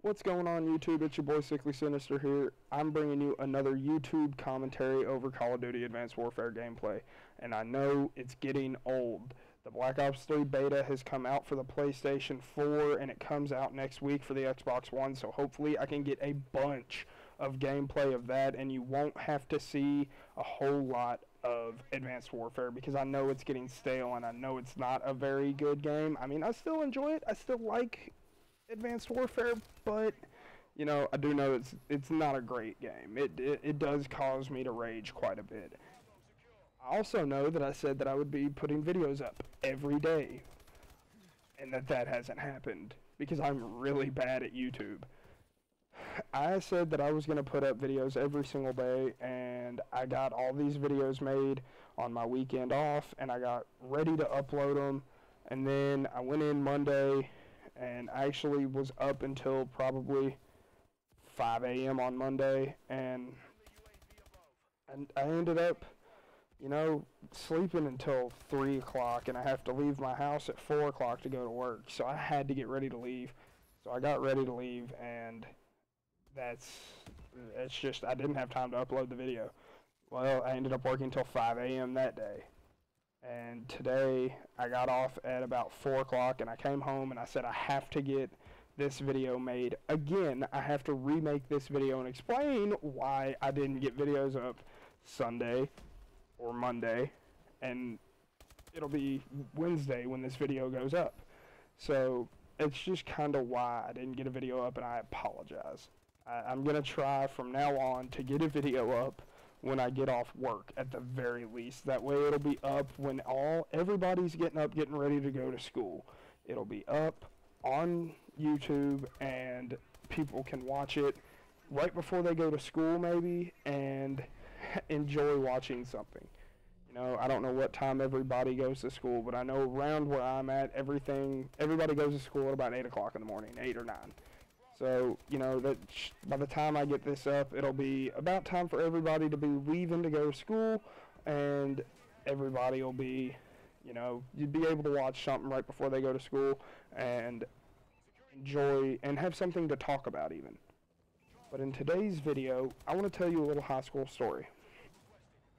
What's going on, YouTube? It's your boy Sickly Sinister here. I'm bringing you another YouTube commentary over Call of Duty Advanced Warfare gameplay, and I know it's getting old. The Black Ops 3 beta has come out for the PlayStation 4, and it comes out next week for the Xbox One, so hopefully I can get a bunch of gameplay of that, and you won't have to see a whole lot of Advanced Warfare, because I know it's getting stale, and I know it's not a very good game. I mean, I still enjoy it. I still like Advanced Warfare, but you know, I do know it's not a great game. It does cause me to rage quite a bit. I also know that I said that I would be putting videos up every day, and that hasn't happened because I'm really bad at YouTube. I said that I was going to put up videos every single day, and I got all these videos made on my weekend off, and I got ready to upload them, and then I went in Monday, and I actually was up until probably 5 a.m. on Monday, and I ended up, you know, sleeping until 3 o'clock, and I have to leave my house at 4 o'clock to go to work, so I had to get ready to leave. So I got ready to leave, and it's just, I didn't have time to upload the video. Well, I ended up working until 5 a.m. that day. And today I got off at about 4 o'clock, and I came home and I said I have to get this video made again. I have to remake this video and explain why I didn't get videos up Sunday or Monday, and it'll be Wednesday when this video goes up. So it's just kind of why I didn't get a video up, and I apologize. I'm going to try from now on to get a video up when I get off work, at the very least. That way it'll be up when everybody's getting up, getting ready to go to school. It'll be up on YouTube, and people can watch it right before they go to school maybe, and enjoy watching something. You know, I don't know what time everybody goes to school, but I know around where I'm at, everybody goes to school at about 8 o'clock in the morning, 8 or 9. So, you know, that by the time I get this up, it'll be about time for everybody to be leaving to go to school, and everybody will be, you know, you'd be able to watch something right before they go to school and enjoy and have something to talk about even. But in today's video, I want to tell you a little high school story.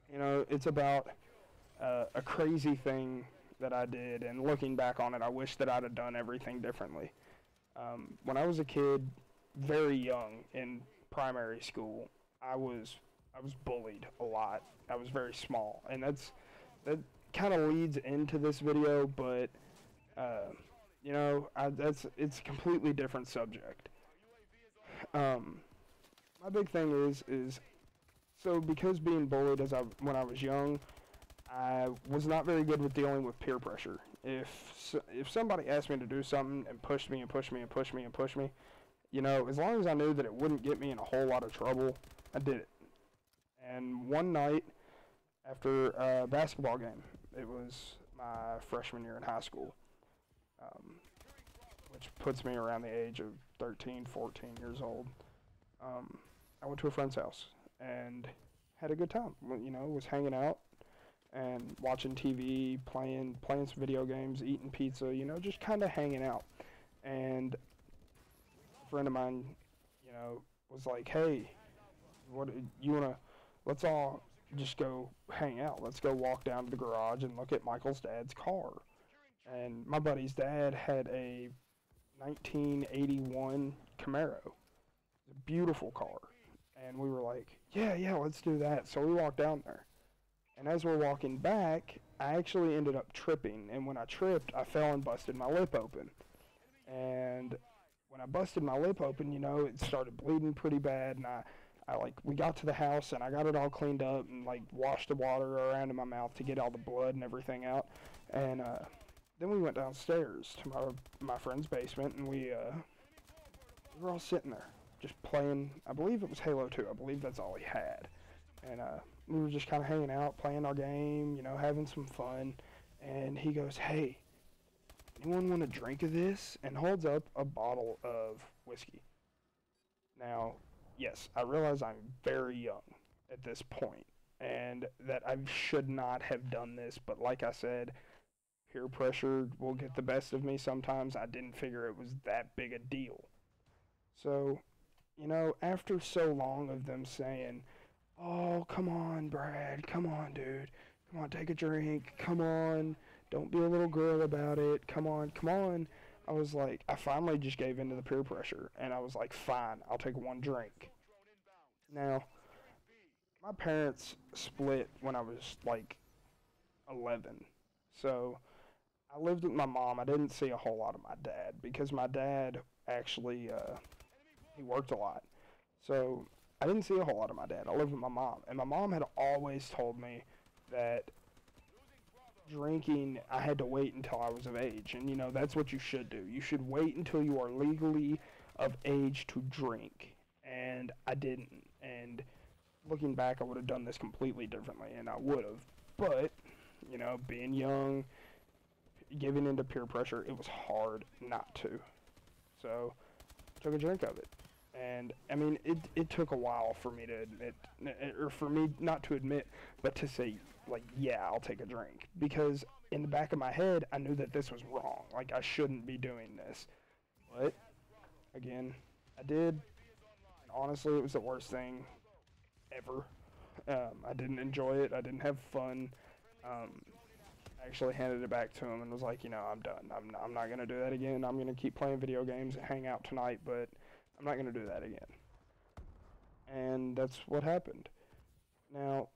You know, it's about a crazy thing that I did, and looking back on it, I wish that I'd have done everything differently. When I was a kid, very young, in primary school, I was bullied a lot. I was very small, and that kind of leads into this video, but you know, it's a completely different subject. My big thing is so, because being bullied when I was young, I was not very good with dealing with peer pressure. If somebody asked me to do something and pushed me and pushed me and pushed me and pushed me, you know, as long as I knew that it wouldn't get me in a whole lot of trouble, I did it. And one night after a basketball game, it was my freshman year in high school, which puts me around the age of 13, 14 years old. I went to a friend's house and had a good time. You know, was hanging out and watching TV, playing some video games, eating pizza, you know, just kind of hanging out. And a friend of mine, you know, was like, hey, let's all just go hang out. Let's go walk down to the garage and look at Michael's dad's car. And my buddy's dad had a 1981 Camaro. A beautiful car. And we were like, yeah, let's do that. So we walked down there. And as we're walking back, I actually ended up tripping. And when I tripped, I fell and busted my lip open. And when I busted my lip open, you know, it started bleeding pretty bad. And we got to the house, and I got it all cleaned up and, like, washed the water around in my mouth to get all the blood and everything out. And then we went downstairs to my friend's basement, and we were all sitting there just playing. I believe it was Halo 2. I believe that's all he had. And we were just kind of hanging out, playing our game, you know, having some fun. And he goes, hey, anyone want a drink of this? And holds up a bottle of whiskey. Now, yes, I realize I'm very young at this point, and that I should not have done this. But like I said, peer pressure will get the best of me sometimes. I didn't figure it was that big a deal. So, you know, after so long of them saying, "Oh, come on, Brad, come on, dude, come on, take a drink, come on, don't be a little girl about it, come on, come on," I was like, I finally just gave in to the peer pressure, and I was like, fine, I'll take one drink. Now, my parents split when I was like 11, so I lived with my mom. I didn't see a whole lot of my dad because my dad actually he worked a lot. So I didn't see a whole lot of my dad. I lived with my mom, and my mom had always told me that drinking, I had to wait until I was of age, and you know that's what you should do. You should wait until you are legally of age to drink, and I didn't. And looking back, I would have done this completely differently, and I would have. But you know, being young, giving into peer pressure, it was hard not to. So I took a drink of it. And I mean, it took a while for me to admit, or for me not to admit, but to say, like, yeah, I'll take a drink. Because in the back of my head, I knew that this was wrong. Like, I shouldn't be doing this. But, again, I did. And honestly, it was the worst thing ever. I didn't enjoy it. I didn't have fun. I actually handed it back to him and was like, you know, I'm done. I'm not going to do that again. I'm going to keep playing video games and hang out tonight, but I'm not going to do that again. And that's what happened. Now,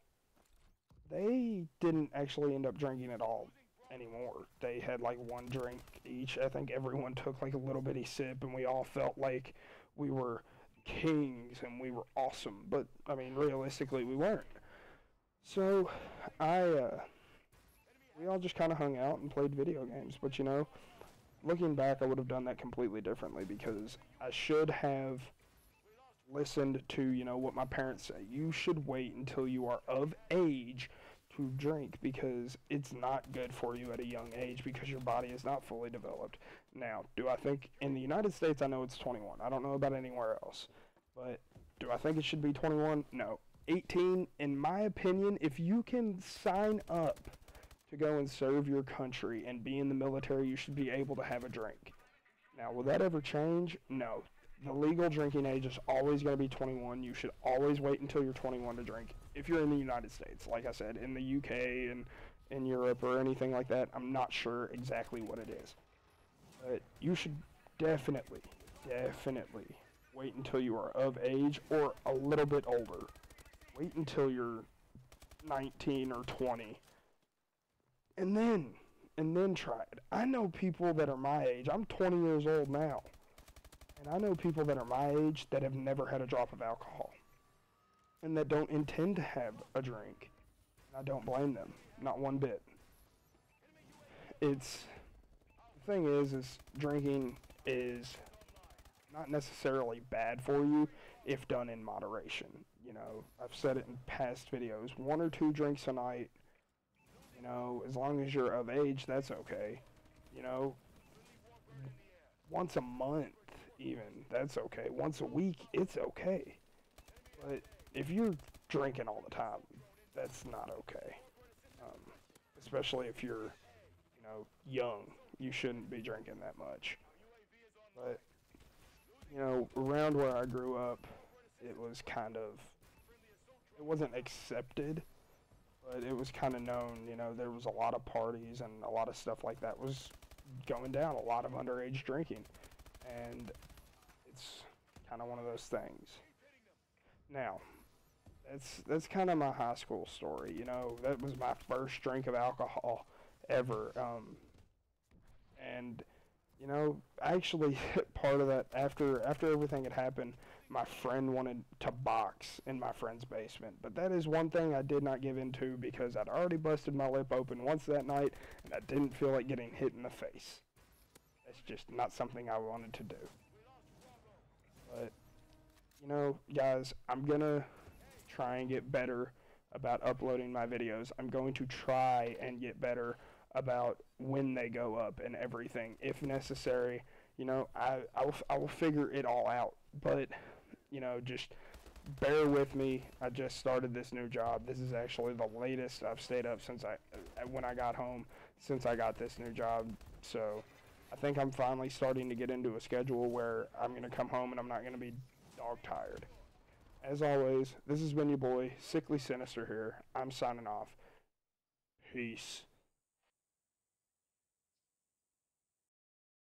they didn't actually end up drinking at all anymore. They had like one drink each. I think everyone took like a little bitty sip, and we all felt like we were kings and we were awesome. But, I mean, realistically, we weren't. So, we all just kind of hung out and played video games. But, you know, looking back, I would have done that completely differently because I should have listened to, you know, what my parents say. You should wait until you are of age to drink because it's not good for you at a young age because your body is not fully developed. Now, do I think in the United States, I know it's 21. I don't know about anywhere else. But do I think it should be 21? No. 18, in my opinion, if you can sign up to go and serve your country and be in the military, you should be able to have a drink. Now, will that ever change? No. The legal drinking age is always going to be 21. You should always wait until you're 21 to drink. If you're in the United States, like I said, in the UK and in Europe or anything like that, I'm not sure exactly what it is. But you should definitely wait until you are of age or a little bit older. Wait until you're 19 or 20. And then try it. I know people that are my age. I'm 20 years old now. And I know people that are my age that have never had a drop of alcohol. And that don't intend to have a drink. And I don't blame them. Not one bit. The thing is drinking is not necessarily bad for you if done in moderation. You know, I've said it in past videos. 1 or 2 drinks a night, you know, as long as you're of age, that's okay. You know, once a month even, that's okay. Once a week, it's okay. But if you're drinking all the time, that's not okay. Especially if you're, you know, young. You shouldn't be drinking that much. But, you know, around where I grew up, it was kind of, it wasn't accepted, but it was kind of known, you know, there was a lot of parties and a lot of stuff like that was going down, a lot of underage drinking, and it's kind of one of those things. Now, that's kind of my high school story, you know, that was my first drink of alcohol ever, and, you know, actually, part of that, after everything had happened, my friend wanted to box in my friend's basement. But that is one thing I did not give into because I'd already busted my lip open once that night, and I didn't feel like getting hit in the face. That's just not something I wanted to do. But, you know, guys, I'm going to try and get better about uploading my videos. I'm going to try and get better about when they go up and everything, if necessary. You know, I will figure it all out, but, you know, just bear with me. I just started this new job. This is actually the latest I've stayed up since when I got home, since I got this new job, so I think I'm finally starting to get into a schedule where I'm going to come home and I'm not going to be dog tired. As always, this has been your boy, Sickly Sinister here. I'm signing off. Peace.